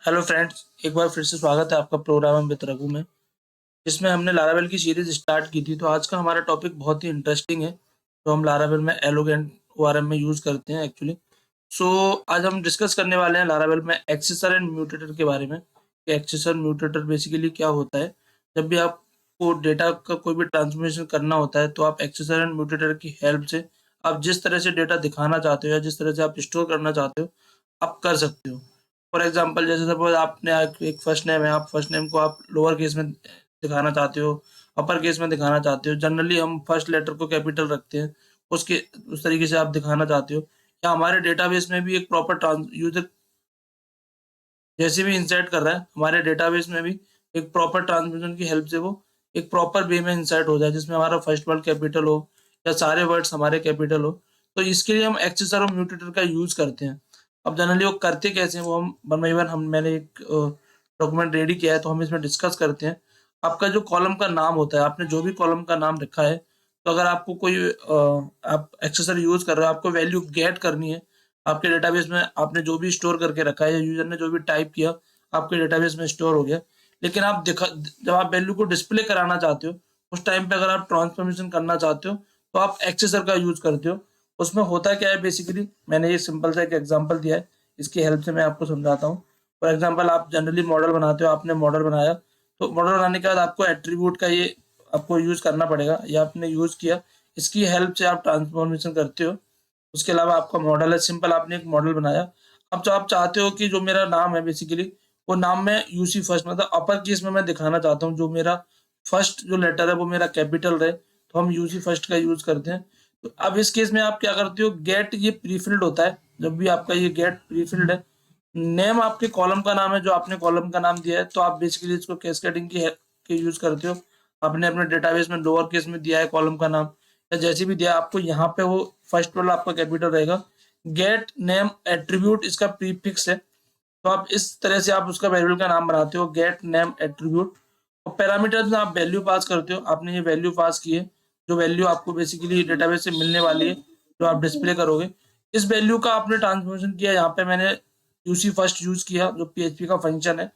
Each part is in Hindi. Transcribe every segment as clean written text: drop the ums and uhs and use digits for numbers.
हेलो फ्रेंड्स, एक बार फिर से स्वागत है आपका प्रोग्राम विद रघु में, जिसमें हमने लारावेल की सीरीज स्टार्ट की थी। तो आज का हमारा टॉपिक बहुत ही इंटरेस्टिंग है, जो हम लारावेल में एलोगेंट ओआरएम में यूज़ करते हैं एक्चुअली। सो आज हम डिस्कस करने वाले हैं लारावेल में एक्सेसर एंड म्यूटेटर के बारे में कि एक्सेसर म्यूटेटर बेसिकली क्या होता है। जब भी आपको डेटा का कोई भी ट्रांसफॉर्मेशन करना होता है तो आप एक्सेसर एंड म्यूटेटर की हेल्प से आप जिस तरह से डेटा दिखाना चाहते हो या जिस तरह से आप स्टोर करना चाहते हो, आप कर सकते हो। फॉर एग्जांपल, जैसे सपोज आपने एक फर्स्ट नेम है, आप फर्स्ट नेम को आप लोअर केस में दिखाना चाहते हो, अपर केस में दिखाना चाहते हो। जनरली हम फर्स्ट लेटर को कैपिटल रखते हैं, उसके उस तरीके से आप दिखाना चाहते हो। या हमारे डेटाबेस में भी एक प्रॉपर ट्रांस यूजर जैसे भी इंसर्ट कर रहा है, हमारे डेटाबेस में भी एक प्रॉपर ट्रांसमिशन की हेल्प से वो एक प्रॉपर वे में इंसर्ट हो जाए, जिसमें हमारा फर्स्ट वर्ड कैपिटल हो या सारे वर्ड्स हमारे कैपिटल हो। तो इसके लिए हम एक्सेसर और म्यूटेटर का यूज करते हैं। अब जनरली वो करते कैसे हैं, वो हम वन बाई वन मैंने एक डॉक्यूमेंट रेडी किया है, तो हम इसमें डिस्कस करते हैं। आपका जो कॉलम का नाम होता है, आपने जो भी कॉलम का नाम रखा है, तो अगर आपको कोई आप एक्सेसर यूज कर रहे हो, आपको वैल्यू गेट करनी है आपके डेटाबेस में, आपने जो भी स्टोर करके रखा है या यूजर ने जो भी टाइप किया आपके डेटाबेस में स्टोर हो गया। लेकिन आप दिखा जब आप वैल्यू को डिस्प्ले कराना चाहते हो, उस टाइम पे अगर आप ट्रांसफॉर्मेशन करना चाहते हो, तो आप एक्सेसर का यूज करते हो। उसमें होता क्या है, बेसिकली मैंने ये सिंपल सा एक एग्जांपल दिया है, इसकी हेल्प से मैं आपको समझाता हूँ। फॉर एग्जांपल, आप जनरली मॉडल बनाते हो, आपने मॉडल बनाया, तो मॉडल बनाने के बाद आपको एट्रीब्यूट का ये आपको यूज करना पड़ेगा, या आपने यूज किया, इसकी हेल्प से आप ट्रांसफॉर्मेशन करते हो। उसके अलावा आपका मॉडल है, सिंपल आपने एक मॉडल बनाया। अब जो आप चाहते हो कि जो मेरा नाम है बेसिकली, वो नाम में यूसी फर्स्ट मतलब अपर केस में मैं दिखाना चाहता हूँ, जो मेरा फर्स्ट जो लेटर है वो मेरा कैपिटल रहे, तो हम यूसी फर्स्ट का यूज करते हैं। तो अब इस केस में आप क्या करते हो, गेट ये प्रीफिल्ड होता है। जब भी आपका ये गेट प्रीफिल्ड है, नेम आपके कॉलम का नाम है, जो आपने कॉलम का नाम दिया है, तो आप बेसिकली इसको कैस्केडिंग की यूज करते हो। आपने अपने डेटाबेस में लोअर केस में दिया है कॉलम का नाम, या जैसे भी दिया आपको, यहाँ पे वो फर्स्ट वाला आपका कैपिटल रहेगा। गेट नेम एट्रीब्यूट इसका प्रीफिक्स है, तो आप इस तरह से आप उसका वेरिएबल का नाम बनाते हो, गेट नेम एट्रीब्यूट। और पैरामीटर्स में आप वैल्यू पास करते हो, आपने ये वैल्यू पास की है, जो वैल्यू आपको बेसिकली डेटाबेस से मिलने वाली है, जो आप डिस्प्ले करोगे। इस वैल्यू का आपने ट्रांसफॉर्मेशन किया, यहाँ पे मैंने यूसी फर्स्ट यूज किया, जो पीएचपी का फंक्शन है।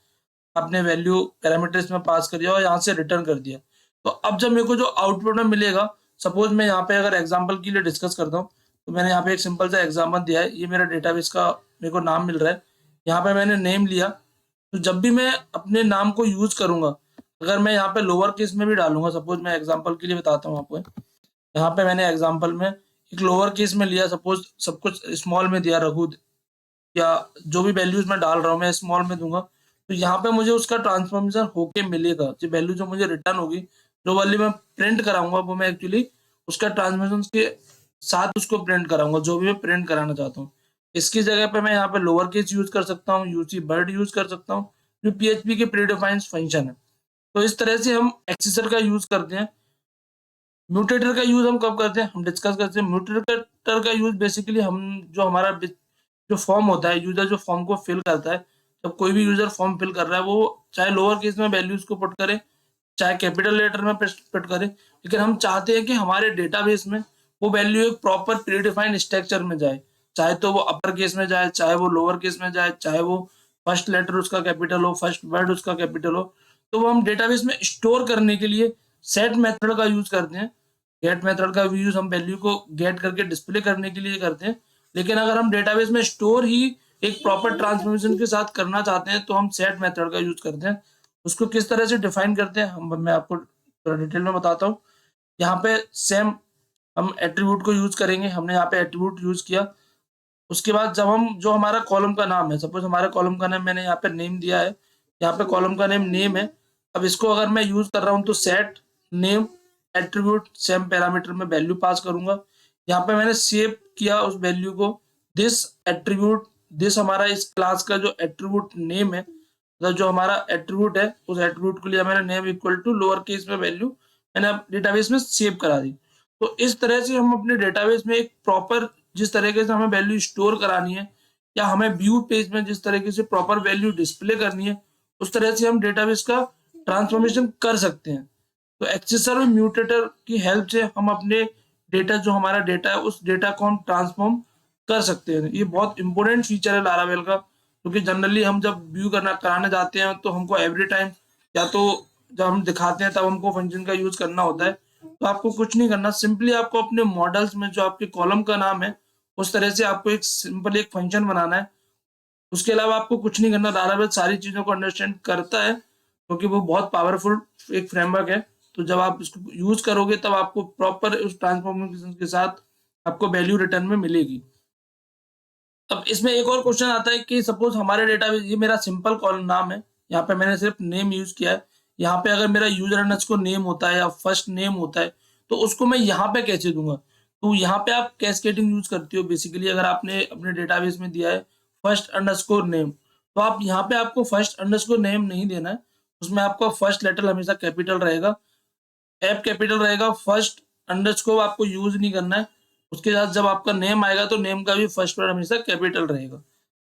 आपने वैल्यू पैरामीटर्स में पास कर दिया और यहाँ से रिटर्न कर दिया। तो अब जब मेरे को जो आउटपुट में मिलेगा, सपोज मैं यहाँ पे अगर एग्जांपल के लिए डिस्कस करता हूँ, तो मैंने यहाँ पे एक सिंपल सा एग्जांपल दिया है। ये मेरा डेटाबेस का मेरे को नाम मिल रहा है, यहाँ पे मैंने नेम लिया। तो जब भी मैं अपने नाम को यूज करूंगा, अगर मैं यहाँ पे लोअर केस में भी डालूंगा, सपोज मैं एग्जाम्पल के लिए बताता हूँ आपको। यहाँ पे मैंने एग्जाम्पल में एक लोअर केस में लिया, सपोज सब कुछ स्मॉल में दिया, रघु, या जो भी वैल्यूज मैं डाल रहा हूँ मैं स्मॉल में दूंगा, तो यहाँ पे मुझे उसका ट्रांसफॉर्मेशन होके मिलेगा। जो वैल्यू जो मुझे रिटर्न होगी, जो वैल्यू मैं प्रिंट कराऊंगा, वो मैं एक्चुअली उसका ट्रांसफॉर्मेशन के साथ उसको प्रिंट कराऊंगा, जो भी मैं प्रिंट कराना चाहता हूँ। इसकी जगह पे मैं यहाँ पे लोअर केस यूज कर सकता हूँ, यूसी वर्ड यूज कर सकता हूँ, जो पीएचपी के प्रीडिफाइंड फंक्शन है। तो इस तरह से हम एक्सेसर का यूज करते हैं। म्यूटेटर का यूज हम कब करते हैं, हम डिस्कस करते हैं। म्यूटेटर का यूज बेसिकली हम जो हमारा जो फॉर्म होता है, यूजर जो फॉर्म को फिल करता है, जब कोई भी यूजर फॉर्म फिल कर रहा है, वो चाहे लोअर केस में वैल्यूज को पुट करे, चाहे कैपिटल लेटर में पुट करे, लेकिन हम चाहते हैं कि हमारे डेटाबेस में वो वैल्यू एक प्रॉपर प्रीडिफाइंड स्ट्रक्चर में जाए। चाहे तो वो अपर केस में जाए, चाहे वो लोअर केस में जाए, चाहे वो फर्स्ट लेटर उसका कैपिटल हो, फर्स्ट वर्ड उसका कैपिटल हो। तो वो हम डेटाबेस में स्टोर करने के लिए सेट मेथड का यूज करते हैं। गेट मेथड का यूज हम वैल्यू को गेट करके डिस्प्ले करने के लिए करते हैं। लेकिन अगर हम डेटाबेस में स्टोर ही एक प्रॉपर ट्रांसफॉर्मेशन के साथ करना चाहते हैं, तो हम सेट मेथड का यूज करते हैं। उसको किस तरह से डिफाइन करते हैं, मैं आपको थोड़ा डिटेल में बताता हूँ। यहाँ पे सेम हम एट्रीब्यूट को यूज करेंगे। हमने यहाँ पे एट्रीब्यूट यूज किया। उसके बाद जब हम जो हमारा कॉलम का नाम है, सपोज हमारे कॉलम का नाम मैंने यहाँ पे नेम दिया है, यहाँ पे कॉलम का नेम है। अब इसको अगर मैं यूज कर रहा हूँ, तो set name attribute same parameter में वैल्यू पास करूंगा। यहाँ पे मैंने सेव किया उस वैल्यू को, दिस एट्रीब्यूट, दिस हमारा इस क्लास का जो एट्रीब्यूट नेम है, मतलब जो हमारा एट्रीब्यूट है, उस एट्रीब्यूट को लिया मैंने name equal to lower case में वैल्यू मैंने डेटाबेस में सेव करा दी। तो इस तरह से हम अपने डेटाबेस में एक प्रॉपर, जिस तरीके से हमें वैल्यू स्टोर करानी है, या हमें व्यू पेज में जिस तरीके से प्रॉपर वैल्यू डिस्प्ले करनी है, उस तरह से हम डेटाबेस का ट्रांसफॉर्मेशन कर सकते हैं। तो एक्सेसर और म्यूटेटर की हेल्प से हम अपने डेटा, जो हमारा डेटा है, उस डेटा को हम ट्रांसफॉर्म कर सकते हैं। ये बहुत इंपॉर्टेंट फीचर है लारावेल का, क्योंकि जनरली हम जब व्यू कराने जाते हैं तो हमको एवरी टाइम या तो जब हम दिखाते हैं तब हमको फंक्शन का यूज करना होता है। तो आपको कुछ नहीं करना, सिंपली आपको अपने मॉडल्स में जो आपके कॉलम का नाम है उस तरह से आपको एक सिंपल एक फंक्शन बनाना है। उसके अलावा आपको कुछ नहीं करना। लारावेल सारी चीजों को अंडरस्टैंड करता है क्योंकि वो बहुत पावरफुल एक फ्रेमवर्क है। तो जब आप इसको यूज करोगे तब आपको प्रॉपर उस ट्रांसफॉर्मेशन के साथ आपको वैल्यू रिटर्न में मिलेगी। अब इसमें एक और क्वेश्चन आता है कि सपोज हमारे डेटाबेस, ये मेरा सिंपल कॉलम नाम है, यहाँ पे मैंने सिर्फ नेम यूज किया है। यहाँ पे अगर मेरा यूजर अंडरस्कोर नेम होता है या फर्स्ट नेम होता है तो उसको मैं यहाँ पे कैसे दूंगा? तो यहाँ पे आप कैस्केडिंग यूज करती हो बेसिकली। अगर आपने अपने डेटाबेस में दिया है फर्स्ट अंडरस्कोर नेम, तो आप यहाँ पे आपको फर्स्ट अंडरस्कोर नेम नहीं देना है, उसमें आपका फर्स्ट लेटर हमेशा कैपिटल रहेगा, एप कैपिटल रहेगा, फर्स्ट अंडरस्कोर आपको यूज नहीं करना है। उसके साथ जब आपका नेम आएगा तो नेम का भी फर्स्ट वर्ड हमेशा कैपिटल रहेगा।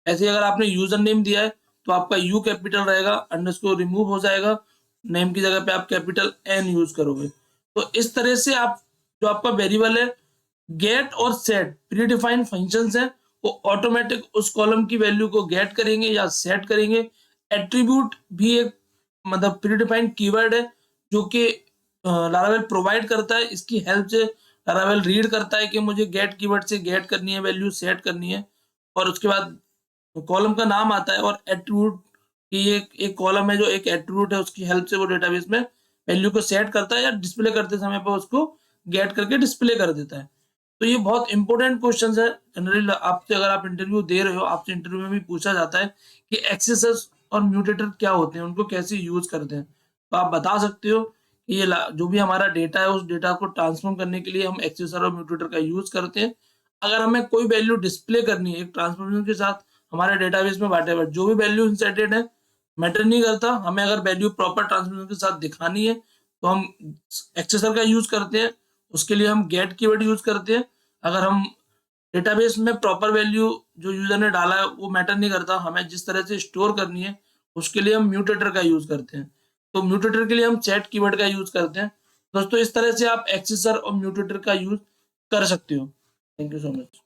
ऐसे ही अगर आपने यूजर नेम दिया है तो आपका यू कैपिटल रहेगा, अंडरस्कोर रिमूव हो जाएगा, नेम की जगह पे आप कैपिटल एन यूज करोगे। तो इस तरह से आप जो आपका वेरिएबल है, गेट और सेट प्री डिफाइंड फंक्शंस है, वो ऑटोमेटिक उस कॉलम की वैल्यू को गेट करेंगे या सेट करेंगे। एट्रीब्यूट भी एक मतलब प्री डिफाइंड कीवर्ड है जो कि लारावेल प्रोवाइड करता है। इसकी हेल्प से लारावेल रीड करता है कि मुझे गेट कीवर्ड से गेट करनी है, वैल्यू सेट करनी है, और उसके बाद कॉलम का नाम आता है और एट्रीब्यूट की एक कॉलम है जो एक एट्रीब्यूट है, उसकी हेल्प से वो डेटाबेस में वैल्यू को सेट करता है या डिस्प्ले करते समय पर उसको गेट करके डिस्प्ले कर देता है। तो ये बहुत इंपॉर्टेंट क्वेश्चंस है। जनरली आपसे अगर आप इंटरव्यू दे रहे हो, आपसे इंटरव्यू में भी पूछा जाता है कि एक्सेसर्स और म्यूटेटर क्या होते हैं, उनको कैसे यूज करते हैं। तो आप बता सकते हो कि ये जो भी हमारा डेटा है उस डेटा को ट्रांसफॉर्म करने के लिए हम एक्सेसर और म्यूटेटर का यूज करते हैं। अगर हमें कोई वैल्यू डिस्प्ले करनी है एक ट्रांसफॉर्मेशन के साथ हमारे डेटाबेस में, व्हाटएवर जो भी वैल्यू इंसर्टेड है मैटर नहीं करता, हमें अगर वैल्यू प्रॉपर ट्रांसफॉर्मेशन के साथ दिखानी है तो हम एक्सेसर का यूज करते हैं। उसके लिए हम गेट कीवर्ड यूज करते हैं। अगर हम डेटाबेस में प्रॉपर वैल्यू जो यूजर ने डाला है वो मैटर नहीं करता, हमें जिस तरह से स्टोर करनी है उसके लिए हम म्यूटेटर का यूज करते हैं। तो म्यूटेटर के लिए हम सेट कीवर्ड का यूज करते हैं। दोस्तों इस तरह से आप एक्सेसर और म्यूटेटर का यूज कर सकते हो। Thank you so much.